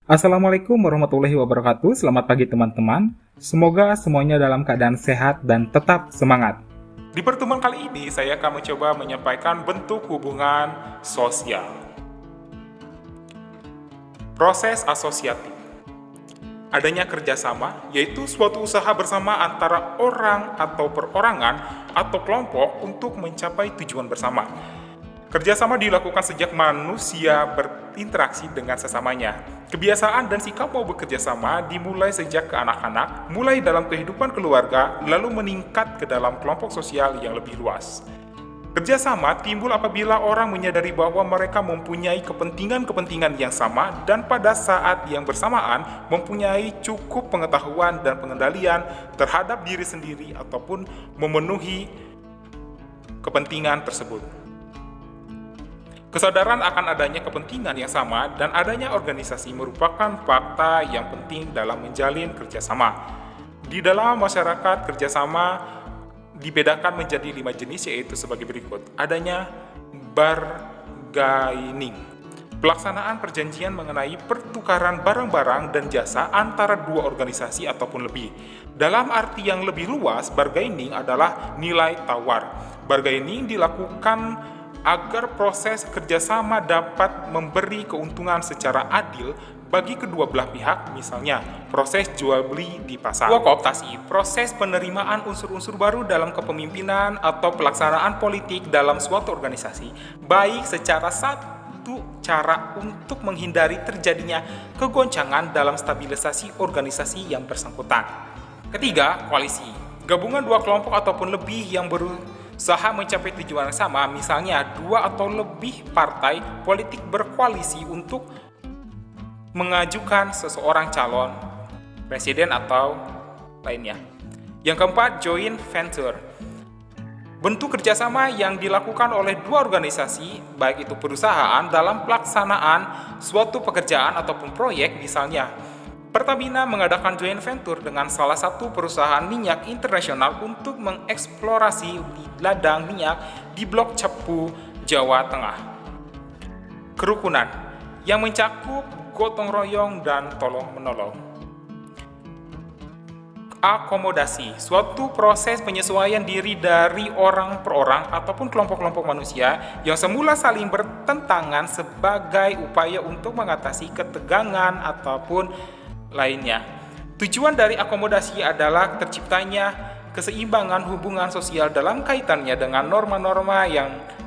Assalamualaikum warahmatullahi wabarakatuh. Selamat pagi teman-teman. Semoga semuanya dalam keadaan sehat dan tetap semangat. Di pertemuan kali ini, saya akan mencoba menyampaikan bentuk hubungan sosial. Proses asosiatif. Adanya kerjasama, yaitu suatu usaha bersama antara orang atau perorangan atau kelompok untuk mencapai tujuan bersama. Kerjasama dilakukan sejak manusia berinteraksi dengan sesamanya. Kebiasaan dan sikap mau bekerja sama dimulai sejak ke anak-anak, mulai dalam kehidupan keluarga, lalu meningkat ke dalam kelompok sosial yang lebih luas. Kerjasama timbul apabila orang menyadari bahwa mereka mempunyai kepentingan-kepentingan yang sama dan pada saat yang bersamaan mempunyai cukup pengetahuan dan pengendalian terhadap diri sendiri ataupun memenuhi kepentingan tersebut. Kesadaran akan adanya kepentingan yang sama dan adanya organisasi merupakan fakta yang penting dalam menjalin kerjasama. Di dalam masyarakat, kerjasama dibedakan menjadi 5 jenis, yaitu sebagai berikut. Adanya bargaining, pelaksanaan perjanjian mengenai pertukaran barang-barang dan jasa antara dua organisasi ataupun lebih. Dalam arti yang lebih luas, bargaining adalah nilai tawar. Bargaining dilakukan agar proses kerjasama dapat memberi keuntungan secara adil bagi kedua belah pihak, misalnya proses jual beli di pasar. Kooptasi, proses penerimaan unsur-unsur baru dalam kepemimpinan atau pelaksanaan politik dalam suatu organisasi, baik secara satu cara untuk menghindari terjadinya kegoncangan dalam stabilisasi organisasi yang bersangkutan. Ketiga, koalisi, gabungan dua kelompok ataupun lebih yang berusaha mencapai tujuan yang sama, misalnya dua atau lebih partai politik berkoalisi untuk mengajukan seseorang calon presiden atau lainnya. Yang keempat, joint venture, bentuk kerjasama yang dilakukan oleh dua organisasi, baik itu perusahaan dalam pelaksanaan suatu pekerjaan ataupun proyek. Misalnya Pertamina mengadakan joint venture dengan salah satu perusahaan minyak internasional untuk mengeksplorasi di ladang minyak di Blok Cepu, Jawa Tengah. Kerukunan, yang mencakup gotong royong dan tolong-menolong. Akomodasi, suatu proses penyesuaian diri dari orang per orang ataupun kelompok-kelompok manusia yang semula saling bertentangan sebagai upaya untuk mengatasi ketegangan ataupun lainnya. Tujuan dari akomodasi adalah terciptanya keseimbangan hubungan sosial dalam kaitannya dengan norma-norma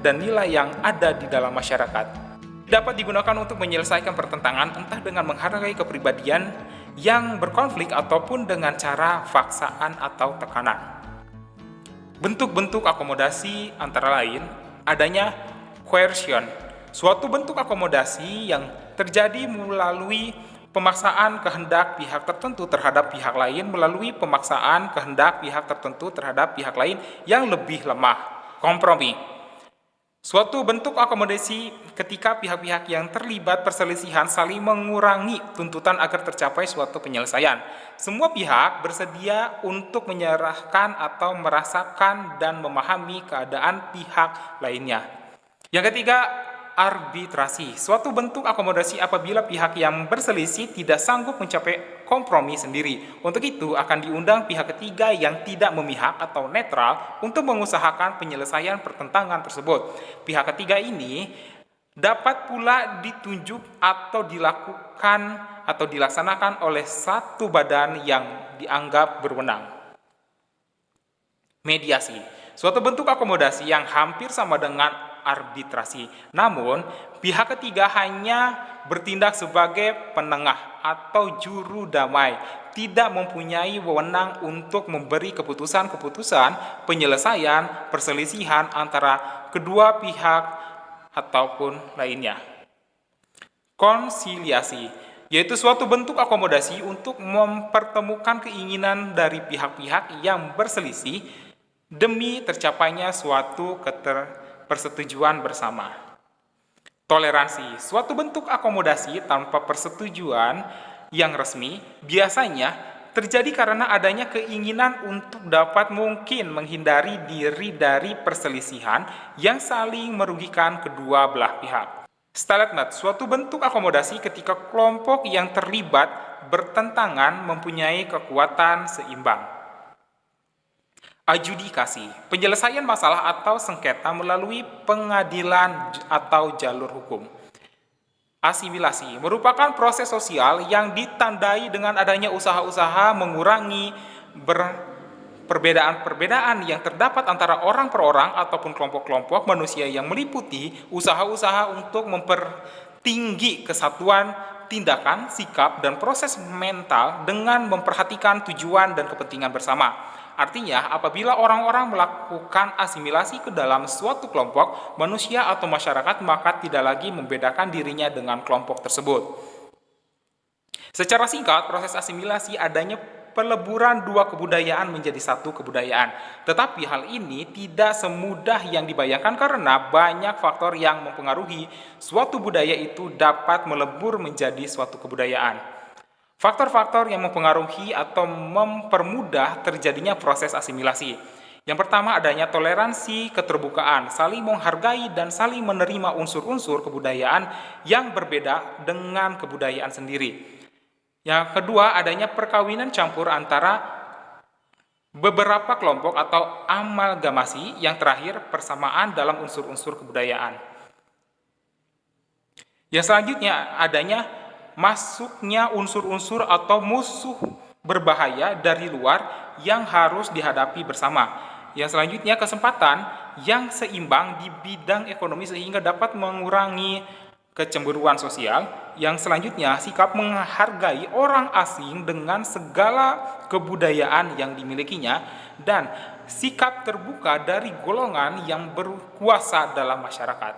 dan nilai yang ada di dalam masyarakat. Dapat digunakan untuk menyelesaikan pertentangan entah dengan menghargai kepribadian yang berkonflik ataupun dengan cara paksaan atau tekanan. Bentuk-bentuk akomodasi antara lain adanya coercion, suatu bentuk akomodasi yang terjadi melalui pemaksaan kehendak pihak tertentu terhadap pihak lain melalui pemaksaan kehendak pihak tertentu terhadap pihak lain yang lebih lemah. Kompromi, suatu bentuk akomodasi ketika pihak-pihak yang terlibat perselisihan saling mengurangi tuntutan agar tercapai suatu penyelesaian. Semua pihak bersedia untuk menyerahkan atau merasakan dan memahami keadaan pihak lainnya. Yang ketiga, arbitrasi, suatu bentuk akomodasi apabila pihak yang berselisih tidak sanggup mencapai kompromi sendiri. Untuk itu akan diundang pihak ketiga yang tidak memihak atau netral untuk mengusahakan penyelesaian pertentangan tersebut. Pihak ketiga ini dapat pula ditunjuk atau dilakukan atau dilaksanakan oleh satu badan yang dianggap berwenang. Mediasi, suatu bentuk akomodasi yang hampir sama dengan arbitrasi, namun pihak ketiga hanya bertindak sebagai penengah atau juru damai, tidak mempunyai wewenang untuk memberi keputusan-keputusan penyelesaian perselisihan antara kedua pihak ataupun lainnya. Konsiliasi, yaitu suatu bentuk akomodasi untuk mempertemukan keinginan dari pihak-pihak yang berselisih demi tercapainya suatu persetujuan bersama. Toleransi, suatu bentuk akomodasi tanpa persetujuan yang resmi, biasanya terjadi karena adanya keinginan untuk dapat mungkin menghindari diri dari perselisihan yang saling merugikan kedua belah pihak. Stalemate, suatu bentuk akomodasi ketika kelompok yang terlibat bertentangan mempunyai kekuatan seimbang. Adjudikasi, penyelesaian masalah atau sengketa melalui pengadilan atau jalur hukum. Asimilasi merupakan proses sosial yang ditandai dengan adanya usaha-usaha mengurangi perbedaan-perbedaan yang terdapat antara orang per orang ataupun kelompok-kelompok manusia yang meliputi usaha-usaha untuk mempertinggi kesatuan tindakan, sikap, dan proses mental dengan memperhatikan tujuan dan kepentingan bersama. Artinya, apabila orang-orang melakukan asimilasi ke dalam suatu kelompok, manusia atau masyarakat maka tidak lagi membedakan dirinya dengan kelompok tersebut. Secara singkat, proses asimilasi adanya peleburan dua kebudayaan menjadi satu kebudayaan. Tetapi hal ini tidak semudah yang dibayangkan karena banyak faktor yang mempengaruhi suatu budaya itu dapat melebur menjadi suatu kebudayaan. Faktor-faktor yang mempengaruhi atau mempermudah terjadinya proses asimilasi. Yang pertama adanya toleransi, keterbukaan, saling menghargai dan saling menerima unsur-unsur kebudayaan yang berbeda dengan kebudayaan sendiri. Yang kedua adanya perkawinan campur antara beberapa kelompok atau amalgamasi. Yang terakhir persamaan dalam unsur-unsur kebudayaan. Yang selanjutnya adanya masuknya unsur-unsur atau musuh berbahaya dari luar yang harus dihadapi bersama. Yang selanjutnya kesempatan yang seimbang di bidang ekonomi sehingga dapat mengurangi kecemburuan sosial. Yang selanjutnya sikap menghargai orang asing dengan segala kebudayaan yang dimilikinya dan sikap terbuka dari golongan yang berkuasa dalam masyarakat.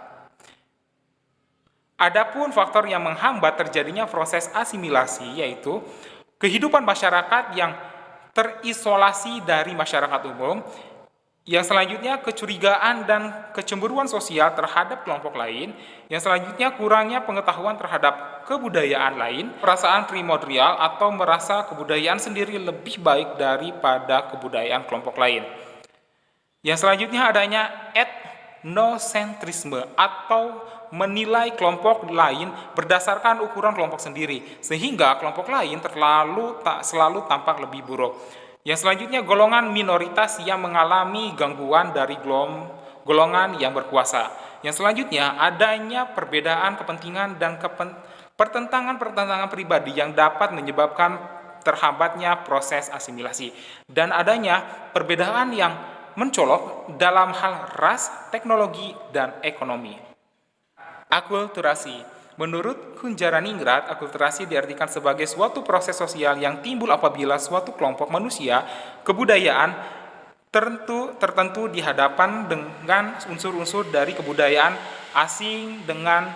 Adapun faktor yang menghambat terjadinya proses asimilasi yaitu kehidupan masyarakat yang terisolasi dari masyarakat umum. Yang selanjutnya kecurigaan dan kecemburuan sosial terhadap kelompok lain. Yang selanjutnya kurangnya pengetahuan terhadap kebudayaan lain, perasaan primordial atau merasa kebudayaan sendiri lebih baik daripada kebudayaan kelompok lain. Yang selanjutnya adanya etnosentrisme atau menilai kelompok lain berdasarkan ukuran kelompok sendiri, sehingga kelompok lain selalu tampak lebih buruk. Yang selanjutnya golongan minoritas yang mengalami gangguan dari golongan yang berkuasa. Yang selanjutnya adanya perbedaan kepentingan dan pertentangan pribadi yang dapat menyebabkan terhambatnya proses asimilasi. Dan adanya perbedaan yang mencolok dalam hal ras, teknologi, dan ekonomi. Akulturasi. Menurut Kunjaraningrat, akulturasi diartikan sebagai suatu proses sosial yang timbul apabila suatu kelompok manusia, kebudayaan tertentu dihadapan dengan unsur-unsur dari kebudayaan asing dengan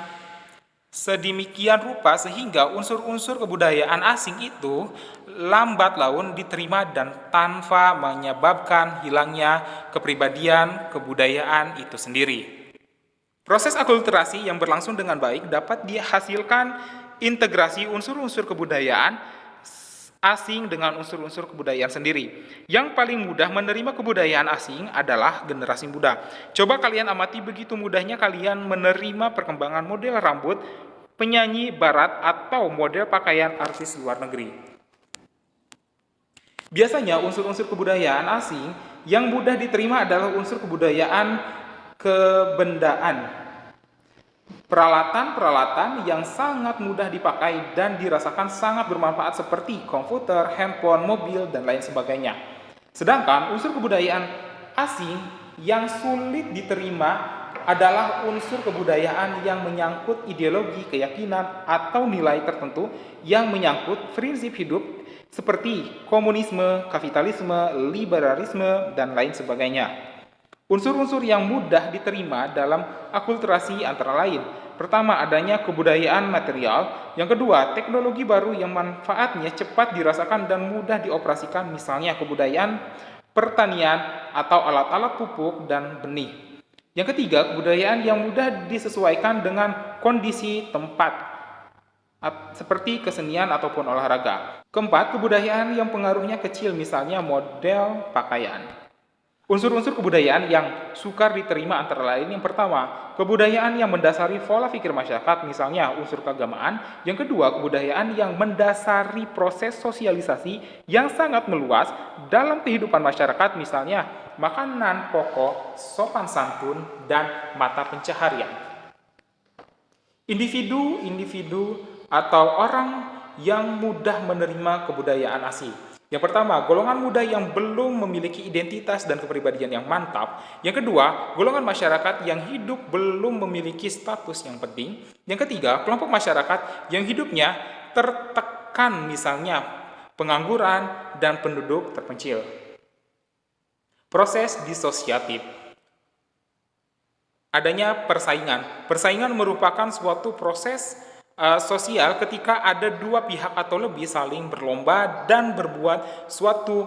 sedemikian rupa sehingga unsur-unsur kebudayaan asing itu lambat laun diterima dan tanpa menyebabkan hilangnya kepribadian kebudayaan itu sendiri. Proses akulturasi yang berlangsung dengan baik dapat dihasilkan integrasi unsur-unsur kebudayaan asing dengan unsur-unsur kebudayaan sendiri. Yang paling mudah menerima kebudayaan asing adalah generasi muda. Coba kalian amati begitu mudahnya kalian menerima perkembangan model rambut penyanyi barat atau model pakaian artis luar negeri. Biasanya unsur-unsur kebudayaan asing yang mudah diterima adalah unsur kebudayaan kebendaan, peralatan-peralatan yang sangat mudah dipakai dan dirasakan sangat bermanfaat seperti komputer, handphone, mobil, dan lain sebagainya. Sedangkan unsur kebudayaan asing yang sulit diterima adalah unsur kebudayaan yang menyangkut ideologi, keyakinan, atau nilai tertentu yang menyangkut prinsip hidup seperti komunisme, kapitalisme, liberalisme, dan lain sebagainya. Unsur-unsur yang mudah diterima dalam akulturasi antara lain. Pertama, adanya kebudayaan material. Yang kedua, teknologi baru yang manfaatnya cepat dirasakan dan mudah dioperasikan, misalnya kebudayaan pertanian atau alat-alat pupuk dan benih. Yang ketiga, kebudayaan yang mudah disesuaikan dengan kondisi tempat, seperti kesenian ataupun olahraga. Keempat, kebudayaan yang pengaruhnya kecil, misalnya model pakaian. Unsur-unsur kebudayaan yang sukar diterima antara lain yang pertama, kebudayaan yang mendasari pola pikir masyarakat, misalnya unsur keagamaan. Yang kedua, kebudayaan yang mendasari proses sosialisasi yang sangat meluas dalam kehidupan masyarakat, misalnya makanan pokok, sopan santun, dan mata pencaharian. Individu-individu atau orang yang mudah menerima kebudayaan asing. Yang pertama, golongan muda yang belum memiliki identitas dan kepribadian yang mantap. Yang kedua, golongan masyarakat yang hidup belum memiliki status yang penting. Yang ketiga, kelompok masyarakat yang hidupnya tertekan, misalnya pengangguran dan penduduk terpencil. Proses disosiatif. Adanya persaingan. Persaingan merupakan suatu proses sosial ketika ada dua pihak atau lebih saling berlomba dan berbuat suatu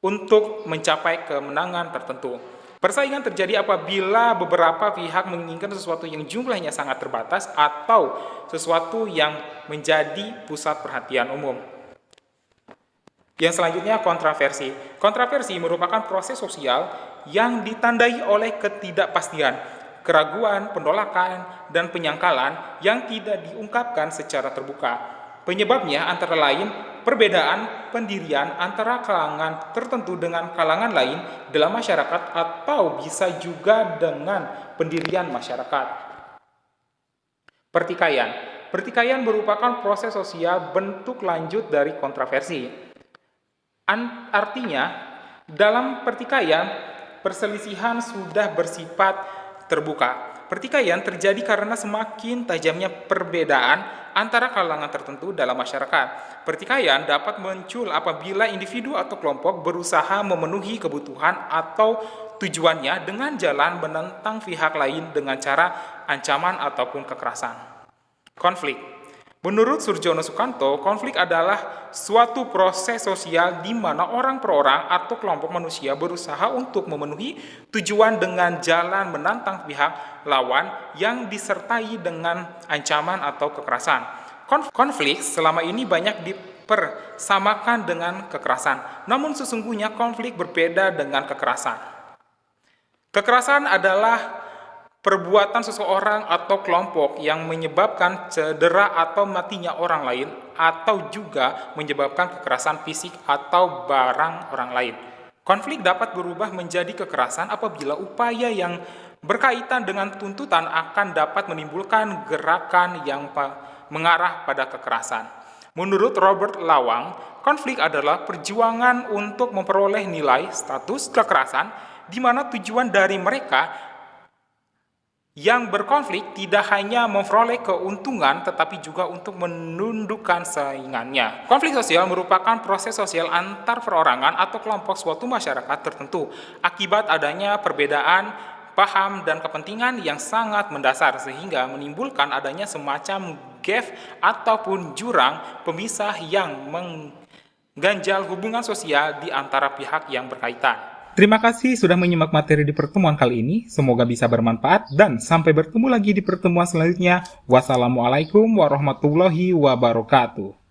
untuk mencapai kemenangan tertentu. Persaingan terjadi apabila beberapa pihak menginginkan sesuatu yang jumlahnya sangat terbatas atau sesuatu yang menjadi pusat perhatian umum. Yang selanjutnya, kontroversi. Kontroversi merupakan proses sosial yang ditandai oleh ketidakpastian, keraguan, penolakan, dan penyangkalan yang tidak diungkapkan secara terbuka. Penyebabnya antara lain perbedaan pendirian antara kalangan tertentu dengan kalangan lain dalam masyarakat atau bisa juga dengan pendirian masyarakat. Pertikaian. Pertikaian merupakan proses sosial bentuk lanjut dari kontroversi. Artinya, dalam pertikaian, perselisihan sudah bersifat terbuka. Pertikaian terjadi karena semakin tajamnya perbedaan antara kalangan tertentu dalam masyarakat. Pertikaian dapat muncul apabila individu atau kelompok berusaha memenuhi kebutuhan atau tujuannya dengan jalan menentang pihak lain dengan cara ancaman ataupun kekerasan. Konflik. Menurut Surjono Sukanto, konflik adalah suatu proses sosial di mana orang per orang atau kelompok manusia berusaha untuk memenuhi tujuan dengan jalan menantang pihak lawan yang disertai dengan ancaman atau kekerasan. Konflik selama ini banyak dipersamakan dengan kekerasan, namun sesungguhnya konflik berbeda dengan kekerasan. Kekerasan adalah perbuatan seseorang atau kelompok yang menyebabkan cedera atau matinya orang lain atau juga menyebabkan kekerasan fisik atau barang orang lain. Konflik dapat berubah menjadi kekerasan apabila upaya yang berkaitan dengan tuntutan akan dapat menimbulkan gerakan yang mengarah pada kekerasan. Menurut Robert Lawang, konflik adalah perjuangan untuk memperoleh nilai status kekerasan di mana tujuan dari mereka yang berkonflik tidak hanya memperoleh keuntungan tetapi juga untuk menundukkan saingannya. Konflik sosial merupakan proses sosial antar perorangan atau kelompok suatu masyarakat tertentu akibat adanya perbedaan paham dan kepentingan yang sangat mendasar sehingga menimbulkan adanya semacam gap ataupun jurang pemisah yang mengganjal hubungan sosial di antara pihak yang berkaitan. Terima kasih sudah menyimak materi di pertemuan kali ini. Semoga bisa bermanfaat dan sampai bertemu lagi di pertemuan selanjutnya. Wassalamualaikum warahmatullahi wabarakatuh.